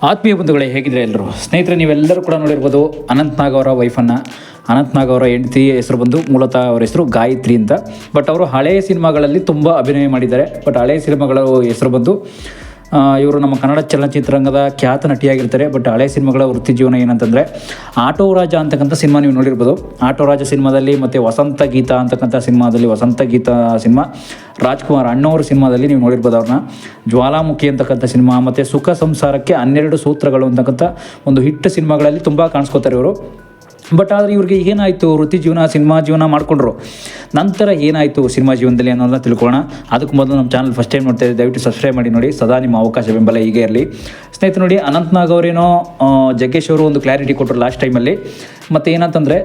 ಆತ್ಮೀಯ ಬಂಧುಗಳೇ, ಹೇಗಿದ್ರೆ ಎಲ್ಲರೂ ಸ್ನೇಹಿತರೆ, ನೀವೆಲ್ಲರೂ ಕೂಡ ನೋಡಿರ್ಬೋದು ಅನಂತ್ನಾಗ್ ಅವರ ವೈಫನ್ನು. ಅನಂತ್ನಾಗ್ ಅವರ ಹೆಂಡತಿ ಹೆಸರು ಬಂದು ಮೂಲತಃ ಅವರ ಹೆಸರು ಗಾಯತ್ರಿ ಅಂತ. ಬಟ್ ಅವರು ಹಳೆಯ ಸಿನಿಮಾಗಳಲ್ಲಿ ತುಂಬ ಅಭಿನಯ ಮಾಡಿದ್ದಾರೆ. ಬಟ್ ಹಳೆಯ ಸಿನಿಮಾಗಳ ಹೆಸರು ಬಂದು ಇವರು ನಮ್ಮ ಕನ್ನಡ ಚಲನಚಿತ್ರರಂಗದ ಖ್ಯಾತ ನಟಿಯಾಗಿರ್ತಾರೆ. ಬಟ್ ಹಳೆ ಸಿನಿಮಾಗಳ ವೃತ್ತಿ ಜೀವನ ಏನಂತಂದರೆ ಆಟೋ ರಾಜ ಅಂತಕ್ಕಂಥ ಸಿನಿಮಾ ನೀವು ನೋಡಿರ್ಬೋದು. ಆಟೋ ರಾಜ ಸಿನಿಮಾದಲ್ಲಿ ಮತ್ತು ವಸಂತ ಗೀತ ಅಂತಕ್ಕಂಥ ಸಿನಿಮಾದಲ್ಲಿ, ವಸಂತ ಗೀತ ಸಿನಿಮಾ ರಾಜ್ಕುಮಾರ್ ಅಣ್ಣವ್ರ ಸಿನಿಮಾದಲ್ಲಿ ನೀವು ನೋಡಿರ್ಬೋದು ಅವ್ರನ್ನ. ಜ್ವಾಲಾಮುಖಿ ಅಂತಕ್ಕಂಥ ಸಿನಿಮಾ ಮತ್ತು ಸುಖ ಸಂಸಾರಕ್ಕೆ 12 ಸೂತ್ರಗಳು ಅಂತಕ್ಕಂಥ ಒಂದು ಹಿಟ್ ಸಿನಿಮಾಗಳಲ್ಲಿ ತುಂಬ ಕಾಣಿಸ್ಕೋತಾರೆ ಇವರು. ಬಟ್ ಆದರೆ ಇವ್ರಿಗೆ ಏನಾಯಿತು, ವೃತ್ತಿ ಜೀವನ ಸಿನಿಮಾ ಜೀವನ ಮಾಡಿಕೊಂಡ್ರು. ನಂತರ ಏನಾಯಿತು ಸಿನಿಮಾ ಜೀವನದಲ್ಲಿ ಅನ್ನೋದನ್ನ ತಿಳ್ಕೊಳ್ಳೋಣ. ಅದಕ್ಕೆ ಮೊದಲು ನಮ್ಮ ಚಾನಲ್ ಫಸ್ಟ್ ಟೈಮ್ ನೋಡ್ತಾ ಇದ್ದೀವಿ, ದಯವಿಟ್ಟು ಸಬ್ಸ್ಕ್ರೈಬ್ ಮಾಡಿ ನೋಡಿ. ಸದಾ ನಿಮ್ಮ ಅವಕಾಶ ಬೆಂಬಲ ಹೀಗೆ ಇರಲಿ. ಸ್ನೇಹಿತರೆ ನೋಡಿ, ಅನಂತ್ನಾಗ್ ಅವರೇನೋ ಜಗ್ಗೇಶ್ ಅವರು ಒಂದು ಕ್ಲಾರಿಟಿ ಕೊಟ್ಟರು ಲಾಸ್ಟ್ ಟೈಮಲ್ಲಿ. ಮತ್ತು ಏನಂತಂದರೆ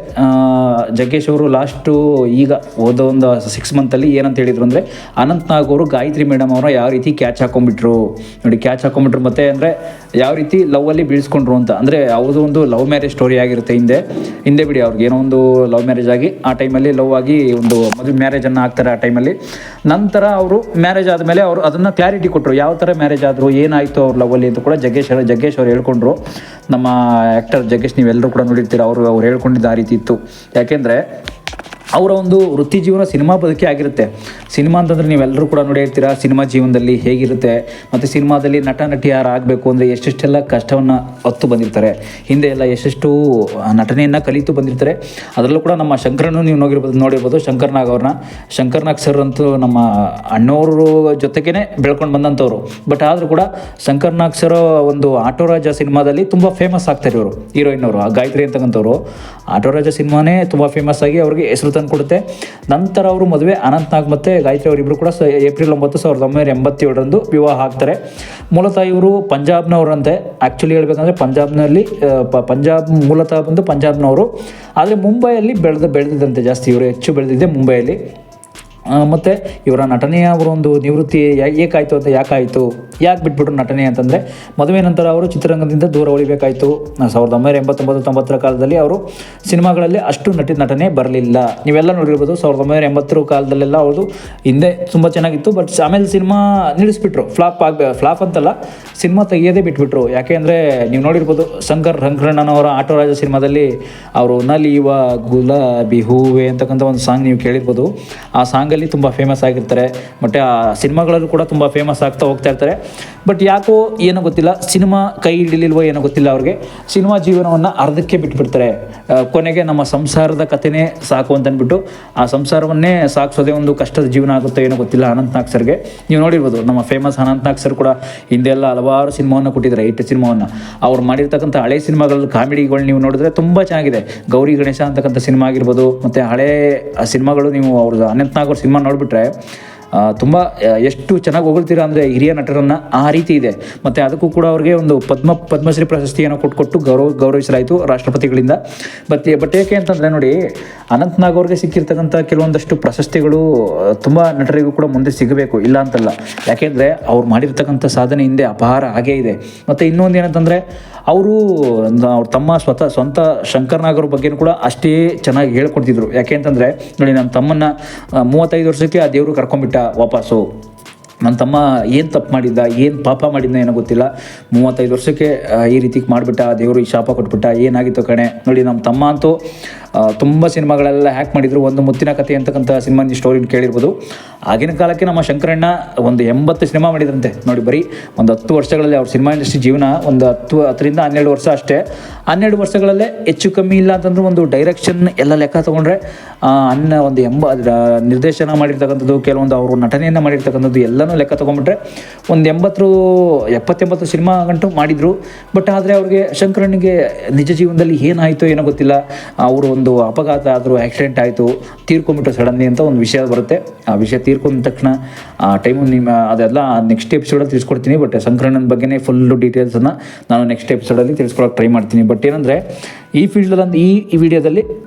ಜಗ್ಗೇಶ್ ಅವರು ಲಾಸ್ಟು ಈಗ ಒಂದು 6 ಮಂತಲ್ಲಿ ಏನಂತ ಹೇಳಿದರು ಅಂದರೆ, ಅನಂತ್ನಾಗ್ ಅವರು ಗಾಯತ್ರಿ ಮೇಡಮ್ ಅವರ ಯಾವ ರೀತಿ ಕ್ಯಾಚ್ ಹಾಕೊಂಡ್ಬಿಟ್ರು ನೋಡಿ, ಕ್ಯಾಚ್ ಹಾಕೊಂಡ್ಬಿಟ್ರು. ಮತ್ತು ಅಂದರೆ ಯಾವ ರೀತಿ ಲವ್ವಲ್ಲಿ ಬೀಳಿಸ್ಕೊಂಡ್ರು ಅಂತ. ಅಂದರೆ ಯಾವುದೋ ಒಂದು ಲವ್ ಮ್ಯಾರೇಜ್ ಸ್ಟೋರಿ ಆಗಿರುತ್ತೆ ಹಿಂದೆ ಬಿಡಿ. ಅವ್ರಿಗೆ ಏನೋ ಒಂದು ಲವ್ ಮ್ಯಾರೇಜ್ ಆಗಿ ಆ ಟೈಮಲ್ಲಿ ಲವ್ ಆಗಿ ಒಂದು ಮದುವೆ ಮ್ಯಾರೇಜನ್ನು ಆಗ್ತಾರೆ ಆ ಟೈಮಲ್ಲಿ. ನಂತರ ಅವರು ಮ್ಯಾರೇಜ್ ಆದಮೇಲೆ ಅವರು ಅದನ್ನು ಕ್ಲಾರಿಟಿ ಕೊಟ್ಟರು, ಯಾವ ಥರ ಮ್ಯಾರೇಜ್ ಆದರು, ಏನಾಯಿತು ಅವ್ರ ಲವ್ವಲ್ಲಿ ಅಂತ ಕೂಡ ಜಗ್ಗೇಶ್ ಅವ್ರು ಹೇಳ್ಕೊಂಡ್ರು. ನಮ್ಮ ಆ್ಯಕ್ಟರ್ ಜಗ್ಗೇಶ್ ನೀವೆಲ್ಲರೂ ಕೂಡ ನೋಡಿರ್ತೀರ, ಅವ್ರು ಹೇಳ್ಕೊಂಡಿದ್ದ ಆ ರೀತಿ ಇತ್ತು. ಯಾಕೆಂದರೆ ಅವರ ಒಂದು ವೃತ್ತಿ ಜೀವನ ಸಿನಿಮಾ ಬದುಕೇ ಆಗಿರುತ್ತೆ. ಸಿನಿಮಾ ಅಂತಂದರೆ ನೀವೆಲ್ಲರೂ ಕೂಡ ನೋಡಿರ್ತೀರ, ಸಿನಿಮಾ ಜೀವನದಲ್ಲಿ ಹೇಗಿರುತ್ತೆ. ಮತ್ತು ಸಿನಿಮಾದಲ್ಲಿ ನಟ ನಟಿಯಾರು ಆಗಬೇಕು ಅಂದರೆ ಎಷ್ಟೆಷ್ಟೆಲ್ಲ ಕಷ್ಟವನ್ನು ಹೊತ್ತು ಬಂದಿರ್ತಾರೆ. ಹಿಂದೆ ಎಲ್ಲ ಎಷ್ಟೆಷ್ಟು ನಟನೆಯನ್ನು ಕಲಿತು ಬಂದಿರ್ತಾರೆ. ಅದರಲ್ಲೂ ಕೂಡ ನಮ್ಮ ಶಂಕರನ್ನು ನೀವು ನೋಡಿರ್ಬೋದು ಶಂಕರ್ನಾಗ್ ಸರ್ ಅಂತೂ ನಮ್ಮ ಅಣ್ಣವರು ಜೊತೆಗೇ ಬೆಳ್ಕೊಂಡು ಬಂದಂಥವ್ರು. ಬಟ್ ಆದರೂ ಕೂಡ ಶಂಕರ್ನಾಗ್ ಸರ್ ಒಂದು ಆಟೋ ರಾಜ ಸಿನಿಮಾದಲ್ಲಿ ತುಂಬ ಫೇಮಸ್ ಆಗ್ತಾರೆ ಇವರು. ಹೀರೋಯಿನ್ ಅವರು ಗಾಯತ್ರಿ ಅಂತಕ್ಕಂಥವ್ರು ಆಟೋ ರಾಜ ಸಿನಿಮಾನೇ ತುಂಬ ಫೇಮಸ್ ಆಗಿ ಅವ್ರಿಗೆ ಹೆಸರು ತಂದು ಕೊಡುತ್ತೆ. ನಂತರ ಅವರು ಮದುವೆ ಅನಂತ್ನಾಗ್ ಮತ್ತು ಗಾಯತ್ರಿ ಅವರಿಬ್ಬರು ಕೂಡ ಏಪ್ರಿಲ್ 9, 1987 ವಿವಾಹ ಆಗ್ತಾರೆ. ಮೂಲತಃ ಇವರು ಪಂಜಾಬ್ನವರಂತೆ. ಆ್ಯಕ್ಚುಲಿ ಹೇಳ್ಬೇಕಂದ್ರೆ ಪಂಜಾಬ್ ಮೂಲತಃ ಬಂದು ಪಂಜಾಬ್ನವರು. ಆದರೆ ಮುಂಬೈಯಲ್ಲಿ ಬೆಳೆದಿದ್ದಂತೆ ಜಾಸ್ತಿ. ಇವರು ಹೆಚ್ಚು ಬೆಳೆದಿದ್ದೆ ಮುಂಬೈಯಲ್ಲಿ. ಮತ್ತು ಇವರ ನಟನೆಯ ಅವರ ಒಂದು ನಿವೃತ್ತಿ ಏಕಾಯಿತು ಅಂತ ಯಾಕೆ ಬಿಟ್ಬಿಟ್ರು ನಟನೆ ಅಂತಂದರೆ, ಮದುವೆ ನಂತರ ಅವರು ಚಿತ್ರರಂಗದಿಂದ ದೂರ ಉಳಿಬೇಕಾಯಿತು. 1989-90 ಕಾಲದಲ್ಲಿ ಅವರು ಸಿನಿಮಾಗಳಲ್ಲಿ ಅಷ್ಟು ನಟನೆ ಬರಲಿಲ್ಲ. ನೀವೆಲ್ಲ ನೋಡಿರ್ಬೋದು. 1980 ಕಾಲದಲ್ಲೆಲ್ಲ ಅವ್ರದ್ದು ಹಿಂದೆ ತುಂಬ ಚೆನ್ನಾಗಿತ್ತು. ಬಟ್ ಆಮೇಲೆ ಸಿನಿಮಾ ನಿಲ್ಲಿಸ್ಬಿಟ್ರು. ಫ್ಲಾಪ್ ಅಂತಲ್ಲ, ಸಿನಿಮಾ ತೆಗಿಯೋದೇ ಬಿಟ್ಬಿಟ್ರು. ಯಾಕೆ ಅಂದರೆ ನೀವು ನೋಡಿರ್ಬೋದು, ಶಂಕರಣ್ಣನವರ ಆಟೋ ರಾಜ ಸಿನಿಮಾದಲ್ಲಿ ಅವರು ನಲಿಯುವ ಗುಲಾಬಿ ಹೂವೆ ಅಂತಕ್ಕಂಥ ಒಂದು ಸಾಂಗ್ ನೀವು ಕೇಳಿರ್ಬೋದು. ಆ ಸಾಂಗಲ್ಲಿ ತುಂಬ ಫೇಮಸ್ ಆಗಿರ್ತಾರೆ. ಮತ್ತು ಆ ಸಿನಿಮಾಗಳಲ್ಲೂ ಕೂಡ ತುಂಬ ಫೇಮಸ್ ಆಗ್ತಾ ಹೋಗ್ತಾ ಇರ್ತಾರೆ. ಬಟ್ ಯಾಕೋ ಏನೋ ಗೊತ್ತಿಲ್ಲ, ಸಿನಿಮಾ ಕೈ ಹಿಡಿಲಿಲ್ವೋ ಏನೋ ಗೊತ್ತಿಲ್ಲ, ಅವ್ರಿಗೆ ಸಿನಿಮಾ ಜೀವನವನ್ನು ಅರ್ಧಕ್ಕೆ ಬಿಟ್ಬಿಡ್ತಾರೆ. ಕೊನೆಗೆ ನಮ್ಮ ಸಂಸಾರದ ಕಥೆನೇ ಸಾಕು ಅಂತಂದ್ಬಿಟ್ಟು ಆ ಸಂಸಾರವನ್ನೇ ಸಾಗಿಸೋದೇ ಒಂದು ಕಷ್ಟದ ಜೀವನ ಆಗುತ್ತೆ ಏನೋ ಗೊತ್ತಿಲ್ಲ ಅನಂತ್ನಾಗ್ ಸರ್ಗೆ. ನೀವು ನೋಡಿರ್ಬೋದು, ನಮ್ಮ ಫೇಮಸ್ ಅನಂತ್ನಾಗ್ ಸರ್ ಕೂಡ ಹಿಂದೆಲ್ಲ ಹಲವಾರು ಸಿನಿಮಾವನ್ನು ಕೊಟ್ಟಿದ್ದಾರೆ, 8 ಸಿನಿಮಾವನ್ನು. ಅವ್ರು ಮಾಡಿರ್ತಕ್ಕಂಥ ಹಳೆ ಸಿನಿಮಾಗಳಲ್ಲಿ ಕಾಮಿಡಿಗಳು ನೀವು ನೋಡಿದ್ರೆ ತುಂಬ ಚೆನ್ನಾಗಿದೆ. ಗೌರಿ ಗಣೇಶ ಅಂತಕ್ಕಂಥ ಸಿನಿಮಾ ಆಗಿರ್ಬೋದು. ಮತ್ತು ಹಳೆ ಸಿನಿಮಾಗಳು ನೀವು ಅವ್ರದ್ದು ಅನಂತ್ನಾಗ್ ಅವ್ರ ಸಿನಿಮಾ ನೋಡಿಬಿಟ್ರೆ ತುಂಬ ಎಷ್ಟು ಚೆನ್ನಾಗಿ ಹೊಗಳ್ತೀರಾ ಅಂದರೆ ಹಿರಿಯ ನಟರನ್ನು, ಆ ರೀತಿ ಇದೆ. ಮತ್ತು ಅದಕ್ಕೂ ಕೂಡ ಅವ್ರಿಗೆ ಒಂದು ಪದ್ಮಶ್ರೀ ಪ್ರಶಸ್ತಿಯನ್ನು ಕೊಟ್ಟು ಗೌರವಿಸಲಾಯಿತು ರಾಷ್ಟ್ರಪತಿಗಳಿಂದ. ಬಟ್ ಏಕೆ ಅಂತಂದರೆ ನೋಡಿ, ಅನಂತ್ನಾಗ್ ಅವ್ರಿಗೆ ಸಿಕ್ಕಿರ್ತಕ್ಕಂಥ ಕೆಲವೊಂದಷ್ಟು ಪ್ರಶಸ್ತಿಗಳು ತುಂಬ ನಟರಿಗೂ ಕೂಡ ಮುಂದೆ ಸಿಗಬೇಕು, ಇಲ್ಲ ಅಂತಲ್ಲ. ಯಾಕೆಂದರೆ ಅವ್ರು ಮಾಡಿರ್ತಕ್ಕಂಥ ಸಾಧನೆ ಹಿಂದೆ ಅಪಾರ ಹಾಗೇ ಇದೆ. ಮತ್ತು ಇನ್ನೊಂದು ಏನಂತಂದರೆ, ಅವರು ಅವ್ರ ತಮ್ಮ ಸ್ವಂತ ಶಂಕರ್ನಾಗ್ ಅವ್ರ ಬಗ್ಗೆಯೂ ಕೂಡ ಅಷ್ಟೇ ಚೆನ್ನಾಗಿ ಹೇಳ್ಕೊಡ್ತಿದ್ರು. ಯಾಕೆ ಅಂತಂದರೆ ನೋಡಿ, ನನ್ನ ತಮ್ಮನ್ನು 35 ವರ್ಷಕ್ಕೆ ಆ ದೇವರು ಕರ್ಕೊಂಡ್ಬಿಟ್ಟ ವಾಪಸ್ಸು. ನನ್ನ ತಮ್ಮ ಏನು ತಪ್ಪು ಮಾಡಿದ್ದ, ಏನು ಪಾಪ ಮಾಡಿದ್ದ ಏನೋ ಗೊತ್ತಿಲ್ಲ, 35 ವರ್ಷಕ್ಕೆ ಈ ರೀತಿ ಮಾಡಿಬಿಟ್ಟ, ದೇವರು ಈ ಶಾಪ ಕೊಟ್ಬಿಟ್ಟ, ಏನಾಗಿತ್ತು ಕಣೆ. ನೋಡಿ, ನಮ್ಮ ತಮ್ಮ ಅಂತೂ ತುಂಬ ಸಿನಿಮಾಗಳೆಲ್ಲ ಹ್ಯಾಕ್ ಮಾಡಿದರು. ಒಂದು ಮುತ್ತಿನ ಕಥೆ ಅಂತಕ್ಕಂಥ ಸಿನಿಮಾ ಸ್ಟೋರಿನ ಕೇಳಿರ್ಬೋದು. ಆಗಿನ ಕಾಲಕ್ಕೆ ನಮ್ಮ ಶಂಕರಣ್ಣ ಒಂದು 80 ಸಿನಿಮಾ ಮಾಡಿದ್ರಂತೆ ನೋಡಿ. ಬರೀ ಒಂದು 10 ವರ್ಷಗಳಲ್ಲಿ ಅವ್ರ ಸಿನಿಮಾ ಇಂಡಸ್ಟ್ರಿ ಜೀವನ ಒಂದು 10ರಿಂದ 12 ವರ್ಷ ಅಷ್ಟೇ. 12 ವರ್ಷಗಳಲ್ಲೇ ಹೆಚ್ಚು ಕಮ್ಮಿ ಇಲ್ಲ ಅಂತಂದ್ರೆ ಒಂದು ಡೈರೆಕ್ಷನ್ ಎಲ್ಲ ಲೆಕ್ಕ ತೊಗೊಂಡ್ರೆ ಒಂದು ನಿರ್ದೇಶನ ಮಾಡಿರ್ತಕ್ಕಂಥದ್ದು, ಕೆಲವೊಂದು ಅವರು ನಟನೆಯನ್ನು ಮಾಡಿರ್ತಕ್ಕಂಥದ್ದು ಎಲ್ಲನೂ ಲೆಕ್ಕ ತೊಗೊಂಡ್ಬಿಟ್ರೆ ಒಂದು 70-80 ಸಿನಿಮಾ ಗಂಟು ಮಾಡಿದರು. ಬಟ್ ಆದರೆ ಅವ್ರಿಗೆ ಶಂಕರಣ್ಣಗೆ ನಿಜ ಜೀವನದಲ್ಲಿ ಏನಾಯಿತು ಏನೋ ಗೊತ್ತಿಲ್ಲ. ಅವರು ಒಂದು ಅಪಘಾತ ಆದರೂ, ಆಕ್ಸಿಡೆಂಟ್ ಆಯಿತು, ತೀರ್ಕೊಂಡ್ಬಿಟ್ಟು ಸಡನ್ಲಿ ಅಂತ ಒಂದು ವಿಷಯ ಬರುತ್ತೆ. ಆ ವಿಷಯ ತೀರ್ಕೊಂಡ ತಕ್ಷಣ ಆ ಟೈಮು ಅದೆಲ್ಲ ನೆಕ್ಸ್ಟ್ ಎಪಿಸೋಡಲ್ಲಿ ತಿಳಿಸ್ಕೊಡ್ತೀನಿ. ಬಟ್ ಶಂಕರಣ್ಣನ ಬಗ್ಗೆನೇ ಫುಲ್ಲು ಡೀಟೇಲ್ಸನ್ನು ನಾನು ನೆಕ್ಸ್ಟ್ ಎಪಿಸೋಡಲ್ಲಿ ತಿಳಿಸ್ಕೊಳಕ್ಕೆ ಟ್ರೈ ಮಾಡ್ತೀನಿ. ಬಟ್ ಏನಂದರೆ, ಈ ಫೀಲ್ಡಲ್ಲಿ ಈ ವಿಡಿಯೋದಲ್ಲಿ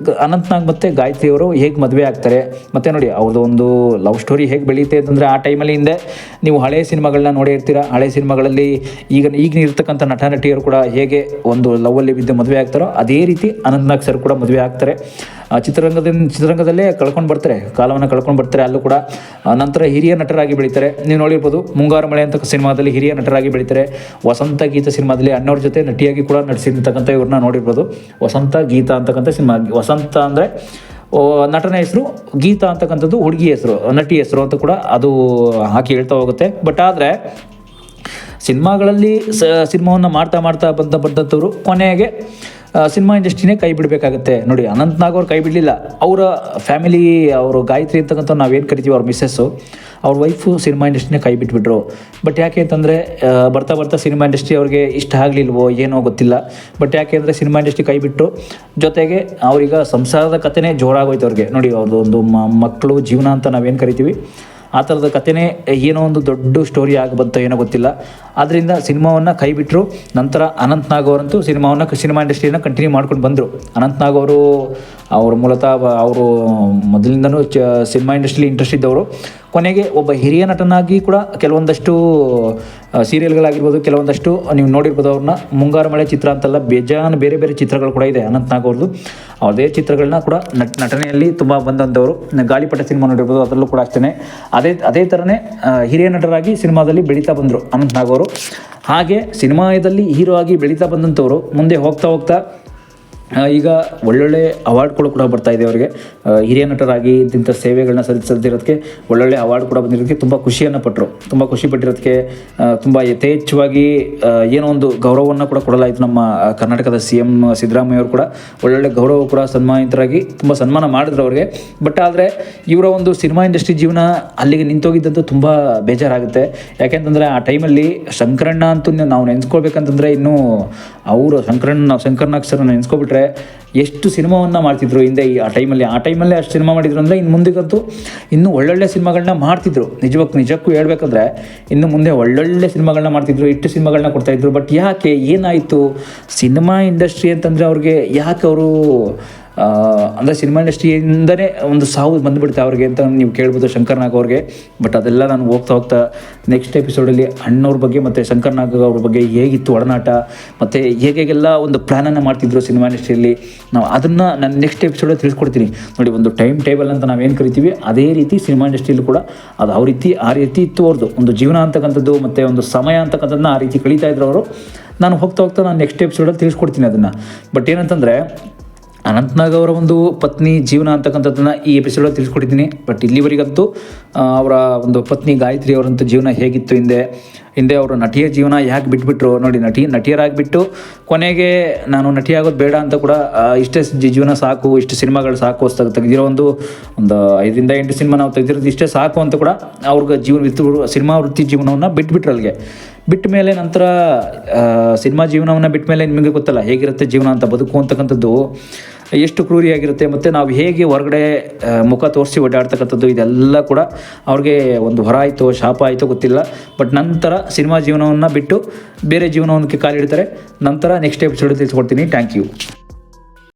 ಅನಂತ್ನಾಗ್ ಮತ್ತು ಗಾಯತ್ರಿ ಅವರು ಹೇಗೆ ಮದುವೆ ಆಗ್ತಾರೆ, ಮತ್ತು ನೋಡಿ ಅವ್ರದ್ದು ಒಂದು ಲವ್ ಸ್ಟೋರಿ ಹೇಗೆ ಬೆಳೆಯುತ್ತೆ ಅಂತಂದರೆ, ಆ ಟೈಮಲ್ಲಿ ಹಿಂದೆ ನೀವು ಹಳೆಯ ಸಿನಿಮಾಗಳನ್ನ ನೋಡೇ ಇರ್ತೀರ. ಹಳೆಯ ಸಿನಿಮಾಗಳಲ್ಲಿ ಈಗ ಇರ್ತಕ್ಕಂಥ ನಟ ನಟಿಯರು ಕೂಡ ಹೇಗೆ ಒಂದು ಲವ್ವಲ್ಲಿ ಬಿದ್ದು ಮದುವೆ ಆಗ್ತಾರೋ, ಅದೇ ರೀತಿ ಅನಂತ್ನಾಗ್ ಸರ್ ಕೂಡ ಮದುವೆ ಆಗ್ತಾರೆ. ಚಿತ್ರರಂಗದಲ್ಲೇ ಕಾಲವನ್ನು ಕಳ್ಕೊಂಡು ಬರ್ತಾರೆ. ಅಲ್ಲೂ ಕೂಡ ನಂತರ ಹಿರಿಯ ನಟರಾಗಿ ಬೆಳೀತಾರೆ. ನೀವು ನೋಡಿರ್ಬೋದು ಮುಂಗಾರು ಮಳೆ ಅಂತ ಸಿನಿಮಾದಲ್ಲಿ ಹಿರಿಯ ನಟರಾಗಿ ಬೆಳೀತಾರೆ. ವಸಂತ ಗೀತ ಸಿನಿಮಾದಲ್ಲಿ ಅಣ್ಣವ್ರ ಜೊತೆ ನಟಿಯಾಗಿ ಕೂಡ ನಟಿಸಿರ್ತಕ್ಕಂಥ ಇವ್ರನ್ನ ನೋಡಿರ್ಬೋದು. ವಸಂತ ಗೀತ ಅಂತಕ್ಕಂಥ ಸಿನಿಮಾ, ವಸಂತ ಅಂದರೆ ನಟನ ಹೆಸರು, ಗೀತಾ ಅಂತಕ್ಕಂಥದ್ದು ಹುಡುಗಿ ಹೆಸರು, ನಟಿ ಹೆಸರು ಅಂತ ಕೂಡ ಅದು ಹಾಕಿ ಹೇಳ್ತಾ ಹೋಗುತ್ತೆ. ಬಟ್ ಆದರೆ ಸಿನಿಮಾಗಳಲ್ಲಿ ಸಿನಿಮಾವನ್ನು ಮಾಡ್ತಾ ಬಂದಂಥವ್ರು ಕೊನೆಗೆ ಸಿನಿಮಾ ಇಂಡಸ್ಟ್ರಿನೇ ಕೈ ಬಿಡಬೇಕಾಗತ್ತೆ. ನೋಡಿ, ಅನಂತ್ ನಾಗ್ ಅವ್ರು ಕೈ ಬಿಡಲಿಲ್ಲ. ಅವರ ಫ್ಯಾಮಿಲಿ, ಅವರು ಗಾಯತ್ರಿ ಅಂತಕ್ಕಂಥ ನಾವೇನು ಕರಿತೀವಿ, ಅವ್ರ ಮಿಸ್ಸಸ್ಸು, ಅವ್ರ ವೈಫು ಸಿನಿಮಾ ಇಂಡಸ್ಟ್ರಿನೇ ಕೈ ಬಿಟ್ಬಿಟ್ರು. ಬಟ್ ಯಾಕೆ ಅಂತಂದರೆ ಬರ್ತಾ ಸಿನಿಮಾ ಇಂಡಸ್ಟ್ರಿ ಅವ್ರಿಗೆ ಇಷ್ಟ ಆಗಲಿಲ್ವೋ ಏನೋ ಗೊತ್ತಿಲ್ಲ. ಬಟ್ ಯಾಕೆ ಅಂದರೆ ಸಿನಿಮಾ ಇಂಡಸ್ಟ್ರಿ ಕೈ ಬಿಟ್ಟರು, ಜೊತೆಗೆ ಅವ್ರೀಗ ಸಂಸಾರದ ಕಥೆನೇ ಜೋರಾಗೋಯ್ತು ಅವ್ರಿಗೆ. ನೋಡಿ, ಅವ್ರದ್ದು ಒಂದು ಮಕ್ಕಳು ಜೀವನ ಅಂತ ನಾವೇನು ಕರಿತೀವಿ, ಆ ಥರದ ಕಥೆನೇ ಏನೋ ಒಂದು ದೊಡ್ಡ ಸ್ಟೋರಿ ಆಗಬಂತೋ ಏನೋ ಗೊತ್ತಿಲ್ಲ. ಆದ್ದರಿಂದ ಸಿನಿಮಾವನ್ನು ಕೈ ಬಿಟ್ಟರು. ನಂತರ ಅನಂತ್ ನಾಗ್ ಅವರಂತೂ ಸಿನಿಮಾ ಇಂಡಸ್ಟ್ರಿಯನ್ನು ಕಂಟಿನ್ಯೂ ಮಾಡ್ಕೊಂಡು ಬಂದರು. ಅನಂತ್ ನಾಗ್ ಅವರು ಮೂಲತಃ ಅವರು ಮೊದಲಿಂದನೂ ಸಿನಿಮಾ ಇಂಡಸ್ಟ್ರಿಲಿ ಇಂಟ್ರೆಸ್ಟ್ ಇದ್ದವರು. ಕೊನೆಗೆ ಒಬ್ಬ ಹಿರಿಯ ನಟನಾಗಿ ಕೂಡ ಕೆಲವೊಂದಷ್ಟು ಸೀರಿಯಲ್ಗಳಾಗಿರ್ಬೋದು, ಕೆಲವೊಂದಷ್ಟು ನೀವು ನೋಡಿರ್ಬೋದು. ಅವ್ರನ್ನ ಮುಂಗಾರು ಮಳೆ ಚಿತ್ರ ಅಂತಲ್ಲ, ಬೇಜಾನ್ ಬೇರೆ ಬೇರೆ ಚಿತ್ರಗಳು ಕೂಡ ಇದೆ ಅನಂತ್ ನಾಗ್ ಅವ್ರದ್ದು. ಅವ್ರದೇ ಚಿತ್ರಗಳನ್ನ ಕೂಡ ನಟನೆಯಲ್ಲಿ ತುಂಬ ಬಂದಂಥವರು. ಗಾಳಿಪಟ ಸಿನಿಮಾ ನೋಡಿರ್ಬೋದು, ಅದರಲ್ಲೂ ಕೂಡ ಅಷ್ಟೇ ಅದೇ ಥರನೇ ಹಿರಿಯ ನಟರಾಗಿ ಸಿನಿಮಾದಲ್ಲಿ ಬೆಳೀತಾ ಬಂದರು ಅನಂತ್ ನಾಗ್ ಅವರು. ಹಾಗೆ ಸಿನಿಮಾದಲ್ಲಿ ಹೀರೋ ಆಗಿ ಬೆಳೀತಾ ಬಂದಂಥವ್ರು ಮುಂದೆ ಹೋಗ್ತಾ ಈಗ ಒಳ್ಳೊಳ್ಳೆ ಅವಾರ್ಡ್ಗಳು ಕೂಡ ಬರ್ತಾಯಿದೆ ಅವರಿಗೆ. ಹಿರಿಯ ನಟರಾಗಿ ಇಂಥ ಸೇವೆಗಳನ್ನ ಸಲ್ಲಿಸೋದಕ್ಕೆ ಒಳ್ಳೊಳ್ಳೆ ಅವಾರ್ಡ್ ಕೂಡ ಬಂದಿರೋದಕ್ಕೆ ತುಂಬ ಖುಷಿಯನ್ನು ಪಟ್ಟರು. ತುಂಬ ಖುಷಿ ಪಟ್ಟಿರೋದಕ್ಕೆ ತುಂಬ ಯಥೇಚ್ಛವಾಗಿ ಏನೋ ಒಂದು ಗೌರವವನ್ನು ಕೂಡ ಕೊಡಲಾಯಿತು. ನಮ್ಮ ಕರ್ನಾಟಕದ CM ಸಿದ್ದರಾಮಯ್ಯ ಅವರು ಕೂಡ ಒಳ್ಳೊಳ್ಳೆ ಗೌರವ ಕೂಡ ಸನ್ಮಾನಿತರಾಗಿ ತುಂಬ ಸನ್ಮಾನ ಮಾಡಿದ್ರು ಅವ್ರಿಗೆ. ಬಟ್ ಆದರೆ ಇವರ ಒಂದು ಸಿನಿಮಾ ಇಂಡಸ್ಟ್ರಿ ಜೀವನ ಅಲ್ಲಿಗೆ ನಿಂತೋಗಿದ್ದಂತೂ ತುಂಬ ಬೇಜಾರಾಗುತ್ತೆ. ಯಾಕೆಂತಂದರೆ ಆ ಟೈಮಲ್ಲಿ ಶಂಕರಣ್ಣ ಅಂತೂ ನಾವು ನೆನೆಸ್ಕೊಳ್ಬೇಕಂತಂದರೆ ಇನ್ನೂ ಅವರು ಶಂಕರ್ನಾಗ್ ಸರ್ ನೆನೆಸ್ಕೊಬಿಟ್ರೆ ಎಷ್ಟು ಸಿನಿಮಾವನ್ನು ಮಾಡ್ತಿದ್ರು ಹಿಂದೆ. ಆ ಟೈಮಲ್ಲಿ ಅಷ್ಟು ಸಿನಿಮಾ ಮಾಡಿದ್ರು ಅಂದರೆ ಇನ್ನು ಮುಂದಕ್ಕಂತೂ ಇನ್ನೂ ಒಳ್ಳೊಳ್ಳೆ ಸಿನಿಮಾಗಳನ್ನ ಮಾಡ್ತಿದ್ರು. ನಿಜಕ್ಕೂ ಹೇಳ್ಬೇಕಂದ್ರೆ ಇನ್ನು ಮುಂದೆ ಒಳ್ಳೊಳ್ಳೆ ಸಿನಿಮಾಗಳನ್ನ ಮಾಡ್ತಿದ್ರು, ಇಷ್ಟು ಸಿನಿಮಾಗಳನ್ನ ಕೊಡ್ತಾಯಿದ್ರು. ಬಟ್ ಯಾಕೆ, ಏನಾಯಿತು ಸಿನಿಮಾ ಇಂಡಸ್ಟ್ರಿ ಅಂತಂದರೆ ಅವ್ರಿಗೆ ಯಾಕೆ ಅವರು ಅಂದರೆ ಸಿನಿಮಾ ಇಂಡಸ್ಟ್ರಿಯಿಂದನೇ ಒಂದು ಸಾವು ಬಂದುಬಿಡುತ್ತೆ ಅವ್ರಿಗೆ ಅಂತ ನೀವು ಕೇಳ್ಬೋದು ಶಂಕರ್ನಾಗ್ ಅವ್ರಿಗೆ. ಬಟ್ ಅದೆಲ್ಲ ನಾನು ಹೋಗ್ತಾ ನೆಕ್ಸ್ಟ್ ಎಪಿಸೋಡಲ್ಲಿ ಅಣ್ಣವ್ರ ಬಗ್ಗೆ ಮತ್ತು ಶಂಕರ್ನಾಗ್ ಅವ್ರ ಬಗ್ಗೆ ಹೇಗಿತ್ತು ಒಡನಾಟ, ಮತ್ತು ಹೇಗೆಲ್ಲ ಒಂದು ಪ್ಲ್ಯಾನನ್ನು ಮಾಡ್ತಿದ್ರು ಸಿನಿಮಾ ಇಂಡಸ್ಟ್ರಿಯಲ್ಲಿ, ನಾವು ಅದನ್ನು ನಾನು ನೆಕ್ಸ್ಟ್ ಎಪಿಸೋಡಲ್ಲಿ ತಿಳಿಸ್ಕೊಡ್ತೀನಿ. ನೋಡಿ, ಒಂದು ಟೈಮ್ ಟೇಬಲ್ ಅಂತ ನಾವೇನು ಕರಿತೀವಿ, ಅದೇ ರೀತಿ ಸಿನಿಮಾ ಇಂಡಸ್ಟ್ರಿಯಲ್ಲೂ ಕೂಡ ಅದು ಆ ರೀತಿ ಇತ್ತು ಅವ್ರದ್ದು ಒಂದು ಜೀವನ ಅಂತಕ್ಕಂಥದ್ದು, ಮತ್ತು ಒಂದು ಸಮಯ ಅಂತಕ್ಕಂಥದ್ದನ್ನ ಆ ರೀತಿ ಕಳೀತಾ ಇದ್ರು ಅವರು. ನಾನು ಹೋಗ್ತಾ ನಾನು ನೆಕ್ಸ್ಟ್ ಎಪಿಸೋಡಲ್ಲಿ ತಿಳಿಸ್ಕೊಡ್ತೀನಿ ಅದನ್ನು. ಬಟ್ ಏನಂತಂದರೆ ಅನಂತ್ ನಾಗ್ ಅವರ ಒಂದು ಪತ್ನಿ ಜೀವನ ಅಂತಕ್ಕಂಥದ್ದನ್ನು ಈ ಎಪಿಸೋಡಲ್ಲಿ ತಿಳಿಸ್ಕೊಟ್ಟಿದ್ದೀನಿ. ಬಟ್ ಇಲ್ಲಿವರೆಗಂತೂ ಅವರ ಒಂದು ಪತ್ನಿ ಗಾಯತ್ರಿ ಅವರಂತೂ ಜೀವನ ಹೇಗಿತ್ತು, ಹಿಂದೆ ಅವರು ನಟಿಯ ಜೀವನ ಯಾಕೆ ಬಿಟ್ಬಿಟ್ರು. ನೋಡಿ, ನಟಿಯರಾಗಿಬಿಟ್ಟು ಕೊನೆಗೆ ನಾನು ನಟಿಯಾಗೋದು ಬೇಡ ಅಂತ ಕೂಡ ಇಷ್ಟೇ ಜೀವನ ಸಾಕು, ಇಷ್ಟು ಸಿನಿಮಾಗಳು ಸಾಕು, ತೆಗೆದಿರೋ ಒಂದು 5ರಿಂದ 8 ಸಿನಿಮಾ ನಾವು ತೆಗೆದಿರೋದು ಇಷ್ಟೇ ಸಾಕು ಅಂತ ಕೂಡ ಅವ್ರಿಗೆ ಸಿನಿಮಾ ವೃತ್ತಿ ಜೀವನವನ್ನು ಬಿಟ್ಬಿಟ್ರು. ಅಲ್ಲಿಗೆ ಬಿಟ್ಟ ಮೇಲೆ ನಂತರ ಸಿನಿಮಾ ಜೀವನವನ್ನು ಬಿಟ್ಟ ಮೇಲೆ ನಿಮಗೆ ಗೊತ್ತಲ್ಲ ಹೇಗಿರುತ್ತೆ ಜೀವನ ಅಂತ, ಬದುಕು ಅಂತಕ್ಕಂಥದ್ದು ಎಷ್ಟು ಕ್ರೂರಿಯಾಗಿರುತ್ತೆ. ಮತ್ತು ನಾವು ಹೇಗೆ ಹೊರಗಡೆ ಮುಖ ತೋರಿಸಿ ಓಡಾಡ್ತಕ್ಕಂಥದ್ದು, ಇದೆಲ್ಲ ಕೂಡ ಅವ್ರಿಗೆ ಒಂದು ಹೊರ ಆಯಿತು, ಶಾಪ ಆಯಿತು ಗೊತ್ತಿಲ್ಲ. ಬಟ್ ನಂತರ ಸಿನಿಮಾ ಜೀವನವನ್ನು ಬಿಟ್ಟು ಬೇರೆ ಜೀವನಕ್ಕೆ ಕಾಲಿಡ್ತಾರೆ. ನಂತರ ನೆಕ್ಸ್ಟ್ ಎಪಿಸೋಡ್ ತಿಳಿಸ್ಕೊಡ್ತೀನಿ. Thank you.